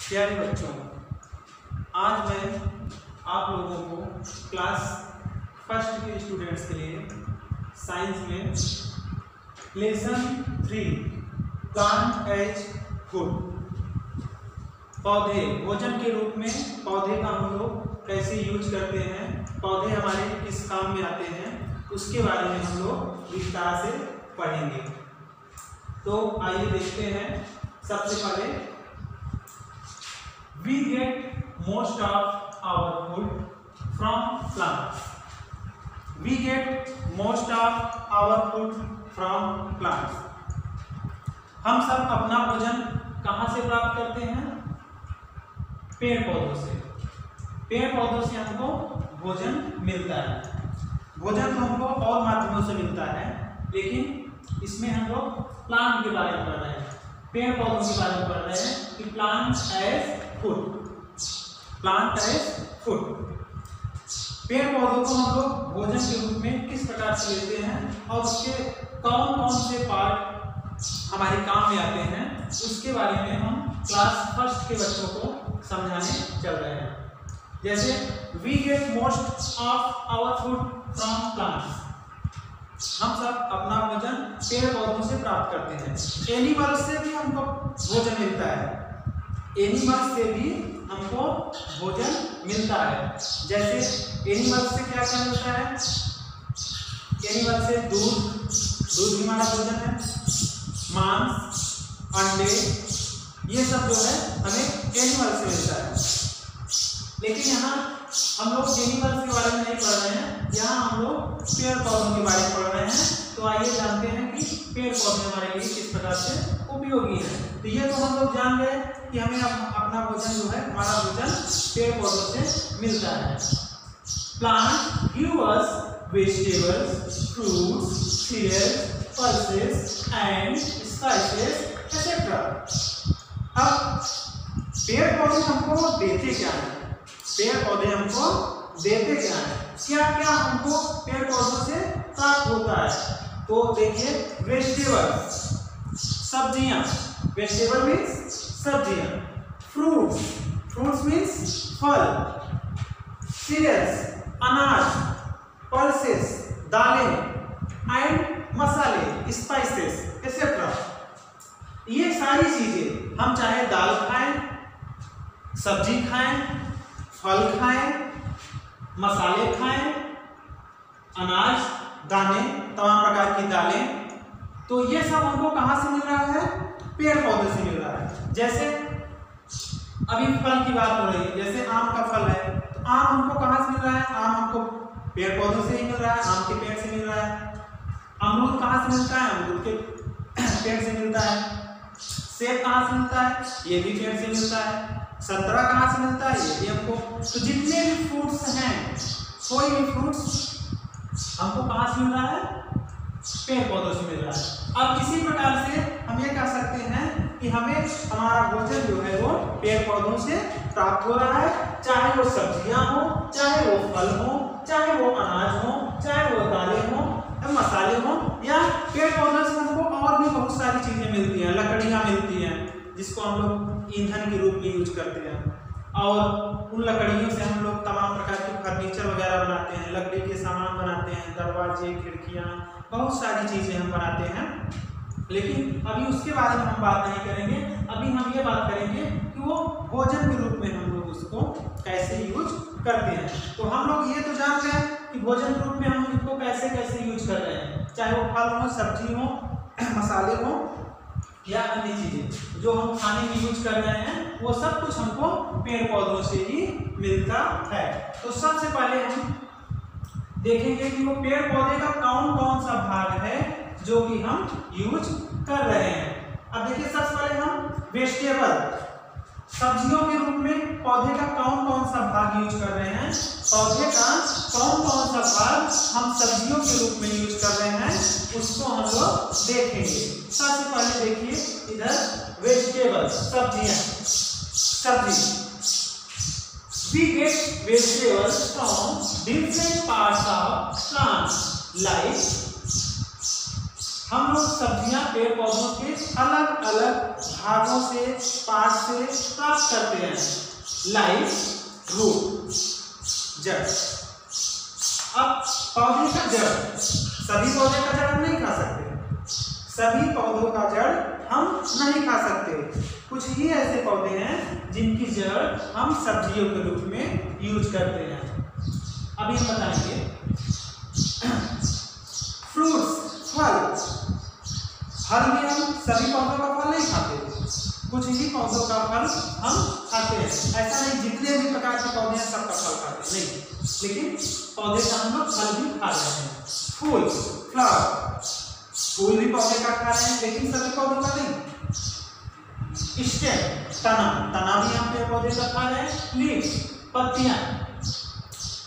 प्यारे बच्चों, आज मैं आप लोगों को क्लास फर्स्ट के स्टूडेंट्स के लिए साइंस में लेसन 3 प्लांट एज फूड, पौधे भोजन के रूप में पौधे का हम लोग कैसे यूज करते हैं, पौधे हमारे किस काम में आते हैं, उसके बारे में हम लोग विस्तार से पढ़ेंगे। तो आइए देखते हैं। सबसे पहले we get most of our food from plants. We get most of our food from plants. हम सब अपना भोजन कहाँ से प्राप्त करते हैं? पेड़ पौधों से। पेड़ पौधों से हमको भोजन मिलता है। भोजन तो हमको और माध्यमों से मिलता है, लेकिन इसमें हम लोग प्लांट के बारे में पढ़ रहे हैं, पेड़ पौधों के बारे में पढ़ रहे हैं कि plant as food, plant as food. पेड़ पौधों को हम लोग भोजन के रूप में किस प्रकार से लेते हैं और उसके कौन कौन से पार्ट हमारे काम में आते हैं, उसके बारे में हम क्लास फर्स्ट के बच्चों को समझाने चल रहे हैं। जैसे we get most of our food from plants, हम सब अपना भोजन पेड़ पौधों से प्राप्त करते हैं। एनिमल से भी हमको भोजन मिलता है, एनिमल से भी हमको भोजन मिलता है। जैसे एनिमल से क्या क्या मिलता है? एनिमल से दूध भी हमारा भोजन है, मांस, अंडे, ये सब जो है हमें एनिमल से मिलता है। लेकिन यहाँ हम लोग एनिमल्स के बारे में नहीं पढ़ रहे हैं, यहाँ हम लोग पेड़ पौधों के बारे में पढ़ रहे हैं। तो आइए जानते हैं कि पेड़ पौधे हमारे लिए किस प्रकार से उपयोगी है। तो ये तो हम लोग जान गए कि हमें अपना भोजन जो है, हमारा भोजन पेड़ पौधों से मिलता है। Plant give us vegetables, fruits, cereals, pulses and spices etcetera. अब पेड़ पौधे हमको देते क्या है? पेड़ पौधे हमको देते क्या है? क्या क्या हमको पेड़ पौधों से प्राप्त होता है? तो देखिए, वेजिटेबल्स, सब्जियां, वेजिटेबल मीन्स सब्जियां, फ्रूट्स, फ्रूट्स मीन्स फल, सीरियल्स, अनाज, पल्सेस, दालें एंड मसाले, स्पाइसेस एक्सेट्रा। ये सारी चीजें हम चाहे दाल खाएं, सब्जी खाएं, फल खाएं, मसाले खाएं, अनाज, दाने, तमाम प्रकार की दालें, तो ये सब हमको कहाँ से मिल रहा है? पेड़ पौधे से मिल रहा है। जैसे अभी फल की बात हो रही है, जैसे आम का फल है, तो आम हमको कहाँ से मिल रहा है? आम हमको पेड़ पौधों से ही मिल रहा है, आम के पेड़ से मिल रहा है। अमरूद कहाँ से मिलता है? अमरूद के पेड़ से मिलता है। सेब कहाँ से मिलता है? ये भी पेड़ से मिलता है। संतरा कहाँ से मिलता है? ये भी हमको। तो जितने भी फ्रूट्स हैं, कोई भी फ्रूट्स हमको कहाँ से मिल रहा है? पेड़ पौधों से मिल रहा है। अब इसी प्रकार से हम ये कह सकते हैं कि हमें हमारा भोजन जो है वो पेड़ पौधों से प्राप्त हो रहा है, चाहे वो सब्जियां हो, चाहे वो फल हो, चाहे वो अनाज हो, चाहे वो दालें हो, मसाले हो, या पेड़ पौधों से हमको और भी बहुत सारी चीजें मिलती हैं। लकड़ियां मिलती हैं जिसको हम लोग ईंधन के रूप में यूज करते हैं, और उन लकड़ियों से हम लोग तमाम प्रकार के फर्नीचर वगैरह बनाते हैं, लकड़ी के सामान बनाते हैं, दरवाजे, खिड़कियां, बहुत सारी चीजें हम बनाते हैं। लेकिन अभी उसके बारे में हम बात नहीं करेंगे। अभी हम ये बात करेंगे कि वो भोजन के रूप में हम लोग उसको कैसे यूज करते हैं। तो हम लोग ये तो जानते हैं कि भोजन के रूप में हम इनको कैसे कैसे यूज कर रहे हैं, चाहे वो फल हो, सब्जी हो, मसाले हो, या अन्य चीजें जो हम खाने में यूज कर रहे हैं, वो सब कुछ हमको पेड़ पौधों से ही मिलता है। तो सबसे पहले हम देखेंगे कि वो पेड़ पौधे का कौन कौन सा भाग है जो कि हम यूज कर रहे हैं। अब देखिए, सबसे पहले हम वेजिटेबल, सब्जियों के रूप में पौधे का कौन कौन सा भाग यूज कर रहे हैं, पौधे का कौन कौन सा भाग हम सब्जियों के रूप में यूज कर रहे हैं, उसको हम लोग देखेंगे। सबसे पहले देखिए इधर वेजिटेबल्स, सब्जियां, सब्जी। We get vegetables from different parts of plants like हम लोग सब्जियां पेड़ पौधों के अलग अलग भागों से, पार्ट से प्राप्त करते हैं, लाइक रूट, जड़। अब पौधे का जड़, सभी पौधे का जड़ हम नहीं खा सकते, सभी पौधों का जड़ हम नहीं खा सकते। कुछ ही ऐसे पौधे हैं जिनकी जड़ हम सब्जियों के रूप में यूज करते हैं। अभी हम बताएंगे फ्रूट्स, फल। फल भी हम सभी पौधों का फल नहीं खाते, कुछ ही पौधों का फल हम खाते हैं। ऐसा नहीं जितने भी प्रकार के पौधे हैं सबका फल खाते नहीं, लेकिन पौधे का हम लोग फल भी खा रहे हैं। फूल, फ्लावर, फूल भी पौधे का खा रहे हैं लेकिन सभी पौधों का नहीं। स्टेम, तना, तना भी हम पेड़ पौधे का खा रहे हैं। लीव्स, पत्तियां।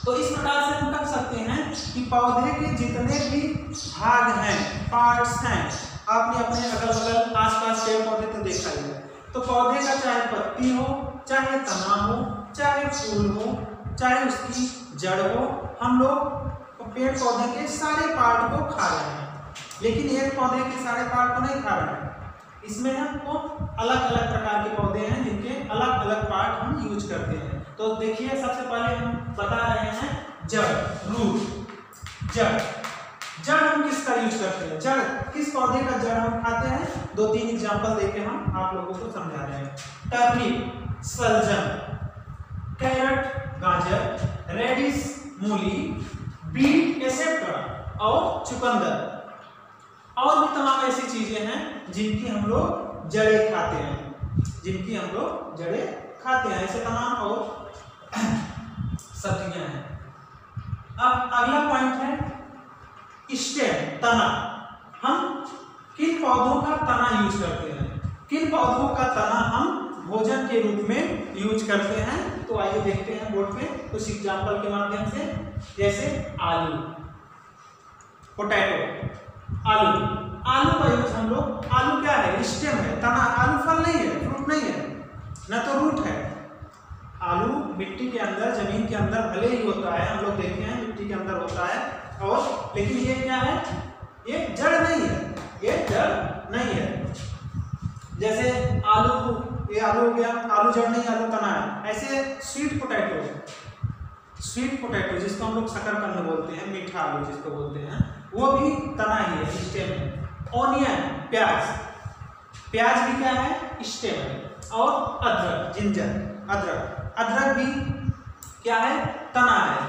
तो इस प्रकार से हम कह सकते हैं कि पौधे के जितने भी भाग हैं, पार्ट्स हैं, आपने अपने अगल बगल आसपास पेड़ पौधे तो देखा ही है। तो पौधे का चाहे पत्ती हो, चाहे तना हो, चाहे फूल हो, चाहे उसकी जड़ हो, हम लोग पेड़ पौधे के सारे पार्ट को खा रहे हैं। लेकिन एक पौधे के सारे पार्ट को नहीं खा रहे हैं, इसमें हमको अलग अलग प्रकार के पौधे हैं जिनके अलग अलग पार्ट हम यूज करते हैं। तो देखिए सबसे पहले हम बता रहे हैं जड़, रूट। जड़, जड़ हम किसका यूज करते हैं, जड़ किस पौधे का जड़ हम खाते हैं, दो तीन एग्जांपल देके हम आप लोगों को समझा रहे हैं। टर्निप, सलजम, कैरट, गाजर, रेडिश, मूली, बीट एसेट्रा और चुकंदर। और भी तमाम ऐसी चीजें हैं जिनकी हम लोग जड़ें खाते हैं, जिनकी हम लोग जड़ें खाते हैं। ऐसे तमाम और सब्जियां हैं। अब अगला पॉइंट है स्टेम, तना। हम किन पौधों का तना यूज करते हैं, किन पौधों का तना हम भोजन के रूप में यूज करते हैं। तो आइए देखते हैं बोर्ड पे कुछ एग्जांपल के माध्यम से। जैसे आलू, पोटैटो, आलू। आलू का यूज हम लोग, आलू क्या है, स्टेम है, तना। आलू फल नहीं है, फ्रूट नहीं है, न तो रूट है। आलू मिट्टी के अंदर, जमीन के अंदर भले ही होता है, हम लोग देखे हैं मिट्टी के अंदर होता है, और लेकिन ये क्या है, ये जड़ नहीं है, ये जड़ नहीं है। जैसे आलू, ये आलू हो गया, आलू जड़ नहीं, आलू तना है। ऐसे स्वीट पोटैटो, स्वीट पोटैटो जिसको हम लोग शकरकंद बोलते हैं, मीठा आलू जिसको बोलते हैं, वो भी तना ही है, स्टेम है। ऑनियन, प्याज, प्याज भी क्या है, स्टेम है। और अदरक, जिंजर, अदरक, अदरक भी क्या है, तना है।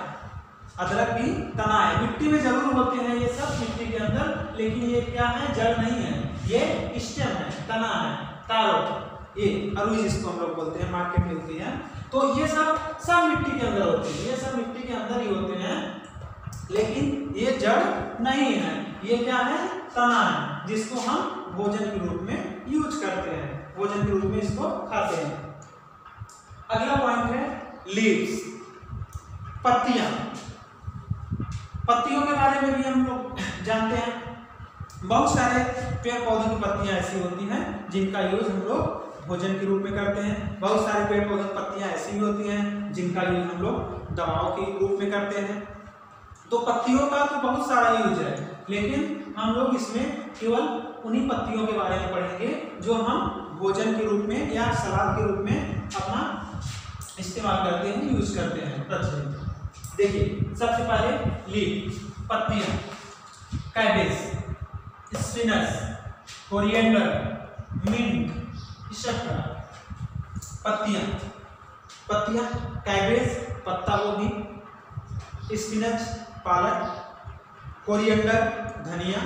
अदरक भी तना है। मिट्टी में जरूर होते हैं ये सब, मिट्टी के अंदर, लेकिन ये क्या है, जड़ नहीं है, ये स्टेम है, तना है। तारो, ये अरुई जिसको हम लोग बोलते हैं, मार्केट में मिलती है। तो ये सब मिट्टी के अंदर होते हैं, ये सब मिट्टी के अंदर ही होते हैं, लेकिन ये जड़ नहीं है, ये क्या है, तना है, जिसको हम भोजन के रूप में यूज करते हैं, भोजन के रूप में इसको खाते हैं। अगला पॉइंट है लीव्स, पत्तियां। पत्तियों के बारे में भी हम लोग जानते हैं। बहुत सारे पेड़ पौधों की पत्तियां ऐसी होती हैं जिनका यूज हम लोग भोजन के रूप में करते हैं। बहुत सारे पेड़ पौधों की पत्तियां ऐसी भी होती हैं जिनका यूज हम लोग दवाओं के रूप में करते हैं। तो पत्तियों का तो बहुत सारा यूज है, लेकिन हम लोग इसमें केवल उन्हीं पत्तियों के बारे में पढ़ेंगे जो हम भोजन के रूप में या सलाद के रूप में अपना इस्तेमाल करते हैं, यूज करते हैं प्रतिदिन। देखिए सबसे पहले लीफ, पत्तियां, cabbage, spinach, coriander, mint, etcetera. पत्तियां, पत्तियां, कैबेज, पत्ता गोभी, स्पिनच, पालक, कोरिएंडर, धनिया,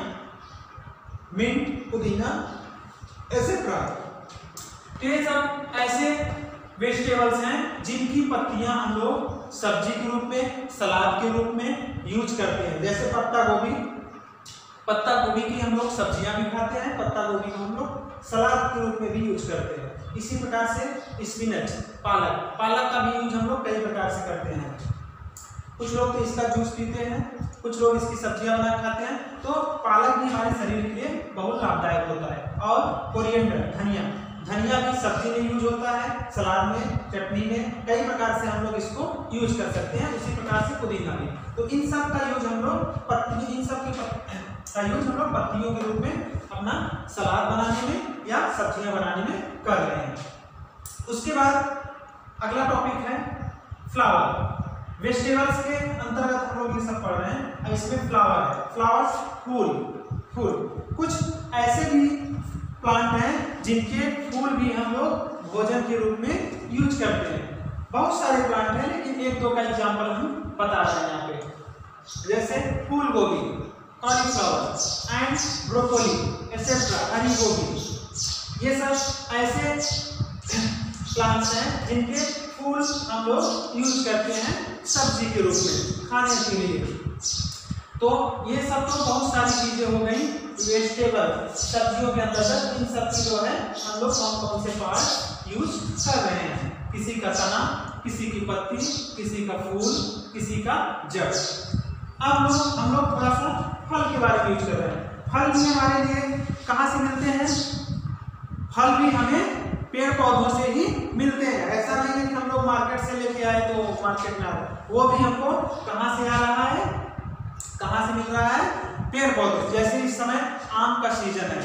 मिंट, पुदीना, एक्सेट्रा। ये सब ऐसे वेजिटेबल्स हैं जिनकी पत्तियां हम लोग सब्जी के रूप में, सलाद के रूप में यूज करते हैं। जैसे पत्ता गोभी, पत्ता गोभी की हम लोग सब्जियां भी खाते हैं, पत्ता गोभी को हम लोग सलाद के रूप में भी यूज करते हैं। इसी प्रकार से स्पिनच, पालक, पालक का भी यूज हम लोग कई प्रकार से करते हैं। कुछ लोग तो इसका जूस पीते हैं, कुछ लोग इसकी सब्जियां बना खाते हैं। तो पालक भी हमारे शरीर के लिए बहुत लाभदायक होता है। और कोरिएंडर, धनिया, धनिया भी सब्जी में यूज होता है, सलाद में, चटनी में, कई प्रकार से हम लोग इसको यूज कर सकते हैं। उसी प्रकार से पुदीना भी। तो इन सब का यूज हम लोग इन सब की इसका यूज हम लोग पत्तियों के रूप में अपना सलाद बनाने में या सब्जियां बनाने में कर रहे हैं। उसके बाद अगला टॉपिक है फ्लावर। वेजिटेबल्स के अंतर्गत हम लोग ये सब पढ़ रहे हैं। अब इसमें फ्लावर है, फ्लावर्स फूल। कुछ ऐसे भी प्लांट हैं जिनके फूल भी हम लोग भोजन के रूप में यूज करते हैं। बहुत सारे प्लांट हैं, लेकिन एक दो का एग्जांपल हम बता रहे हैं यहाँ पे। जैसे फूल गोभी, कॉलीफ्लावर एंड ब्रोकोली एक्सेट्रा, हरी गोभी, ये सब ऐसे प्लांट्स हैं जिनके फूल हम लोग यूज करते हैं सब्जी के रूप में खाने के लिए। तो ये सब तो बहुत सारी चीजें हो गई वेजिटेबल, सब्जियों के अंतर्गत इन सब की जो है हम लोग कौन कौन से पार्ट यूज कर रहे हैं। किसी का तना, किसी की पत्ती, किसी का फूल, किसी का जड़। अब हम लोग थोड़ा सा फल के बारे में यूज कर रहे हैं। फल भी हमारे लिए कहाँ से मिलते हैं? फल भी हमें पेड़ पौधों से ही मिलते हैं। ऐसा नहीं है कि हम लोग मार्केट से लेके आए तो मार्केट में आ रहा है, वो भी हमको कहाँ से आ रहा है, कहाँ से मिल रहा है? पेड़ पौधे। जैसे इस समय आम का सीजन है,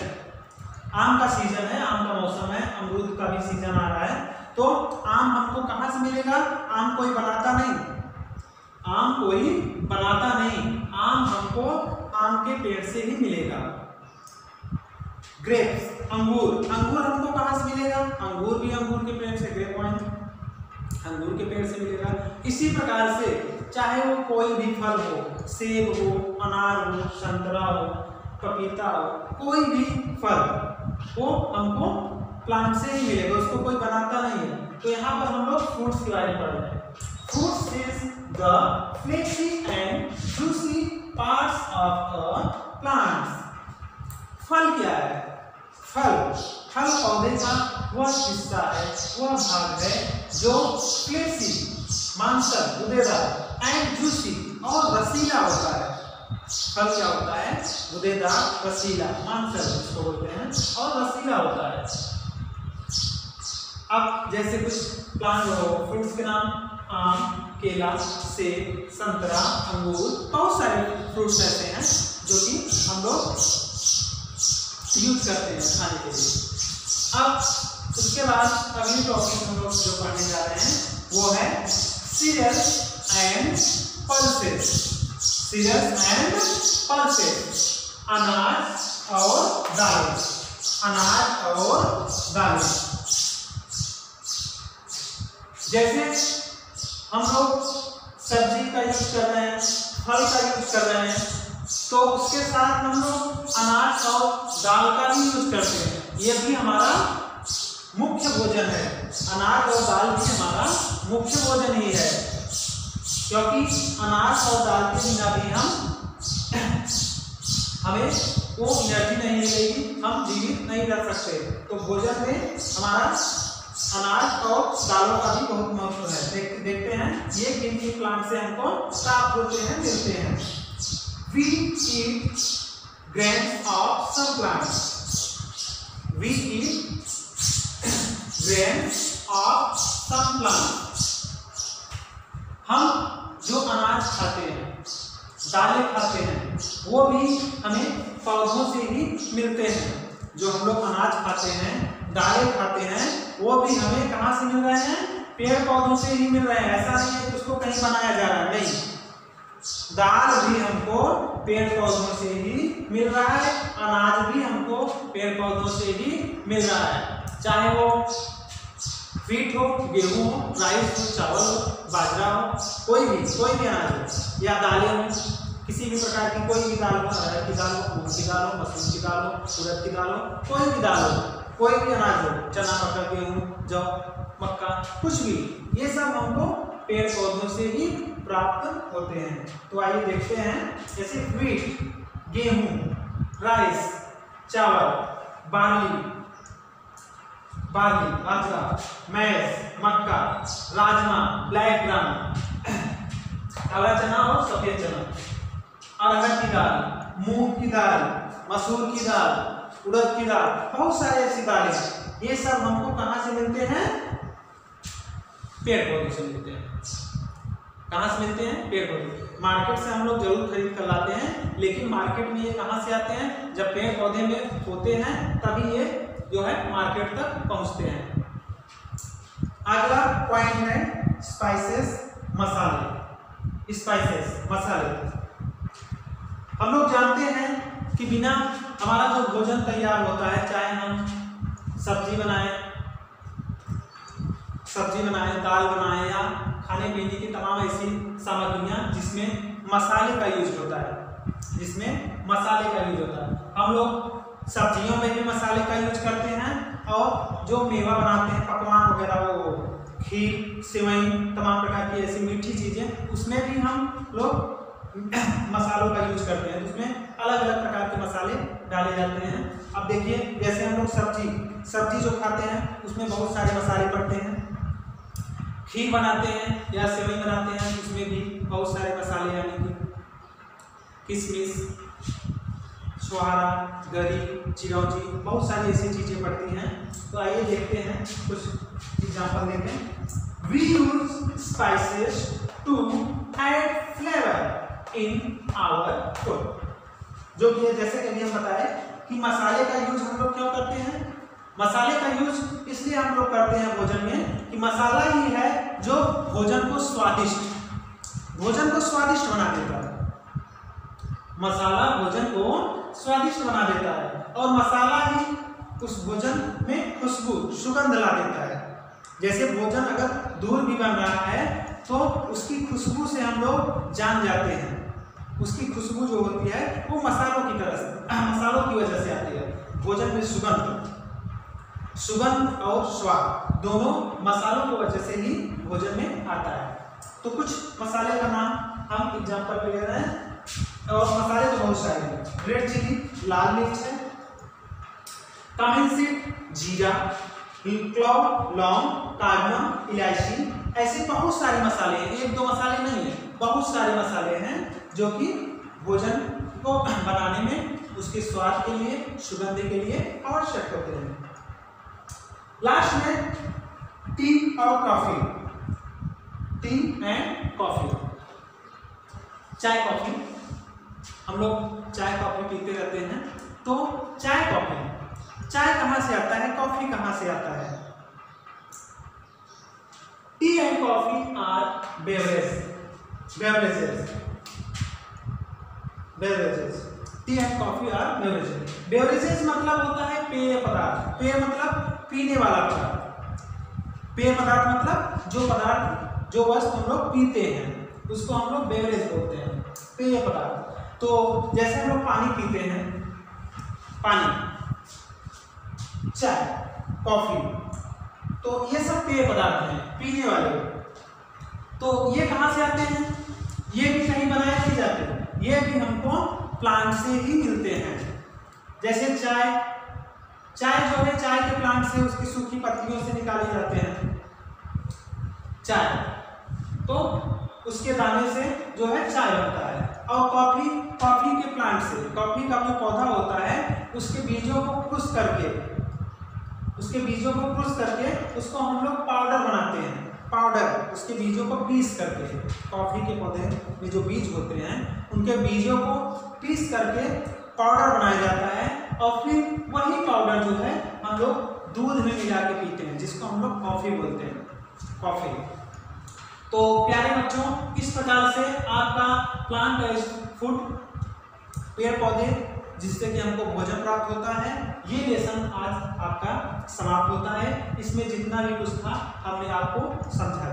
आम का सीजन है, आम का मौसम है, अमरूद का भी सीजन आ रहा है, तो आम हमको कहाँ से मिलेगा? आम कोई बनाता नहीं, आम कोई बनाता नहीं, आम हमको आम के पेड़ से ही मिलेगा। ग्रेप्स, अंगूर, अंगूर हमको कहाँ से मिलेगा? अंगूर भी अंगूर के पेड़ से, ग्रेप वाइन अंगूर के पेड़ से मिलेगा। इसी प्रकार से चाहे वो कोई भी फल हो, सेब हो, अनार हो, संतरा हो, पपीता हो, कोई भी फल वो हमको प्लांट से ही मिलेगा, उसको कोई बनाता नहीं है। तो यहाँ पर हम लोग फ्रूट्स के बारे में पढ़ रहे हैं। Fruits is the flexi and juicy parts of a plant. फल क्या है? फल पौधे का वह हिस्सा है, वह भाग है जो फ्लेक्सी मांसल, गुदेदार एंड जूसी और रसीला होता है। फल क्या होता है? गुदेदार, रसीला, मांसल जिसको बोलते हैं, और रसीला होता है। अब जैसे कुछ प्लांट हो, फ्रूट्स के नाम आम, केला, सेब, संतरा, अंगूर, बहुत सारे फ्रूट्स ऐसे हैं जो कि हम लोग यूज करते हैं खाने के लिए। अब उसके बाद अगली टॉपिक हम लोग जो पढ़ने जा रहे हैं वो है cereals and pulses. Cereals and pulses, अनाज और दालें, अनाज और दालें। जैसे हम लोग सब्जी का यूज कर रहे हैं, फल का यूज कर रहे हैं, तो उसके साथ हम लोग अनाज और दाल का भी यूज करते हैं। ये भी हमारा मुख्य भोजन है, अनाज और दाल भी हमारा मुख्य भोजन ही है, क्योंकि अनाज और दाल के बिना भी हमें वो एनर्जी नहीं मिलेगी, हम जीवित नहीं रह सकते। तो भोजन में हमारा अनाज और दालों का भी बहुत महत्व है। देखते हैं ये किन किन प्लांट से हमको प्राप्त होते हैं, मिलते हैं। We eat grains of some plants. We eat grains of some plants. हम जो अनाज खाते हैं, दालें खाते हैं, वो भी हमें पौधों से ही मिलते हैं। जो हम लोग अनाज खाते हैं, दालें खाते हैं, वो भी हमें कहाँ से मिल रहे हैं? पेड़ पौधों से ही मिल रहे हैं। ऐसा नहीं है कि उसको कहीं बनाया जा रहा है, नहीं। दाल भी हमको पेड़ पौधों से ही मिल रहा है, अनाज भी हमको पेड़ पौधों से ही मिल रहा है। चाहे वो व्हीट हो, गेहूं हो, राइस हो, चावल हो, बाजरा हो, कोई भी अनाज हो, या दालें हो, किसी भी प्रकार की कोई भी दाल हो, अरहर की दाल हो, मूंग की दाल हो, मसूर की दाल हो, उड़द की दाल हो, कोई भी दाल हो, कोई भी अनाज हो, चना, मटर, गेहूं, जौ, मक्का, कुछ भी, ये सब हमको पेड़ पौधों से ही प्राप्त होते हैं। तो आइए देखते हैं, जैसे व्हीट, गेहूं, राइस, चावल, बार्ली, बाजरा, मैज, मक्का, राजमा, ब्लैक ग्राम, काला चना और सफेद चना, अरहर की दाल, मूंग की दाल, मसूर की दाल, उड़द की दाल, बहुत सारे ऐसी दालें, ये सब हमको कहाँ से मिलते हैं? पेड़ पौधों से मिलते हैं। कहाँ से मिलते हैं? पेड़ पौधे। मार्केट से हम लोग जरूर खरीद कर लाते हैं, लेकिन मार्केट में ये कहाँ से आते हैं? जब पेड़ पौधे में होते हैं तभी ये जो है मार्केट तक पहुँचते हैं। अगला पॉइंट है स्पाइसेस, मसाले। स्पाइसेस, मसाले। हम लोग जानते हैं कि बिना हमारा जो भोजन तैयार होता है, चाहे हम सब्जी बनाएं, दाल बनाएं या खाने पीने की तमाम ऐसी सामग्रियां जिसमें मसाले का यूज होता है, हम लोग सब्जियों में भी मसाले का यूज करते हैं, और जो मेवा बनाते हैं, पकवान वगैरह, वो खीर, सेवई, तमाम प्रकार की ऐसी मीठी चीजें, उसमें भी हम लोग मसालों का यूज करते हैं। उसमें अलग अलग प्रकार के मसाले डाले जाते हैं। अब देखिए, जैसे हम लोग सब्जी जो खाते हैं उसमें बहुत सारे मसाले पड़ते हैं। खीर बनाते हैं या सेवई बनाते हैं, उसमें भी बहुत सारे मसाले, यानी कि किशमिश, छुहारा, गरी, चिरौंजी, बहुत सारी ऐसी चीजें पड़ती हैं। तो आइए देखते हैं, कुछ एग्जांपल देते हैं। We use spices to add flavour in our food. जो कि जैसे कि हम बताए कि मसाले का यूज हम लोग क्यों करते हैं? मसाले का यूज इसलिए हम लोग करते हैं भोजन में कि मसाला ही है जो भोजन को स्वादिष्ट बना देता है। मसाला भोजन को स्वादिष्ट बना देता है, और मसाला ही उस भोजन में खुशबू, सुगंध ला देता है। जैसे भोजन अगर दूर भी बन रहा है तो उसकी खुशबू से हम लोग जान जाते हैं। उसकी खुशबू जो होती है वो मसालों की वजह से आती है। भोजन में सुगंध और स्वाद दोनों मसालों की वजह से ही भोजन में आता है। तो कुछ मसाले का नाम हम एग्जांपल पे ले रहे हैं, और मसाले तो बहुत सारे हैं। रेड चिली, लाल मिर्च है, कमिन सीड, जीरा, क्लॉव, लौंग, कार्डमम, इलायची, ऐसे बहुत सारे मसाले हैं। एक दो मसाले नहीं है, बहुत सारे मसाले हैं जो कि भोजन को बनाने में, उसके स्वाद के लिए, सुगंध के लिए आवश्यक होते हैं। लास्ट में टी और कॉफी, टी एंड कॉफी, चाय कॉफी। हम लोग चाय कॉफी पीते रहते हैं। तो चाय कहाँ से आता है, कॉफी कहाँ से आता है? Tea and coffee are beverages. Tea and coffee are beverages. Beverages मतलब होता है पेय पदार्थ। पेय मतलब पीने वाला पदार्थ। पेय पदार्थ मतलब जो वस्तु हम लोग पीते हैं, उसको हम लोग बेवरेज बोलते हैं, पेय पदार्थ। तो जैसे हम लोग पानी पीते हैं, चाय, कॉफी, तो ये सब पेय पदार्थ हैं, पीने वाले। तो ये कहाँ से आते हैं? ये भी कहीं बनाए नहीं जाते, ये भी हमको प्लांट से ही मिलते हैं। जैसे चाय जो है, चाय के प्लांट से उसकी सूखी पत्तियों से निकाले जाते हैं चाय, तो उसके दाने से जो है चाय बनता है। और कॉफी के प्लांट से, कॉफी का जो पौधा होता है, उसके बीजों को क्रश करके उसको हम लोग पाउडर बनाते हैं। पाउडर, उसके बीजों को पीस करके, कॉफी के पौधे में जो बीज होते हैं उनके बीजों को पीस करके पाउडर बनाया जाता है, और फिर वही पाउडर जो है हम लोग दूध में मिला के पीते हैं, जिसको हम लोग कॉफी बोलते हैं, कॉफी। तो प्यारे बच्चों, इस प्रकार से आपका प्लांट बेस्ड फूड, पेड़ पौधे जिससे कि हमको भोजन प्राप्त होता है, ये लेसन आज आपका समाप्त होता है। इसमें जितना भी कुछ था हमने आपको समझाया।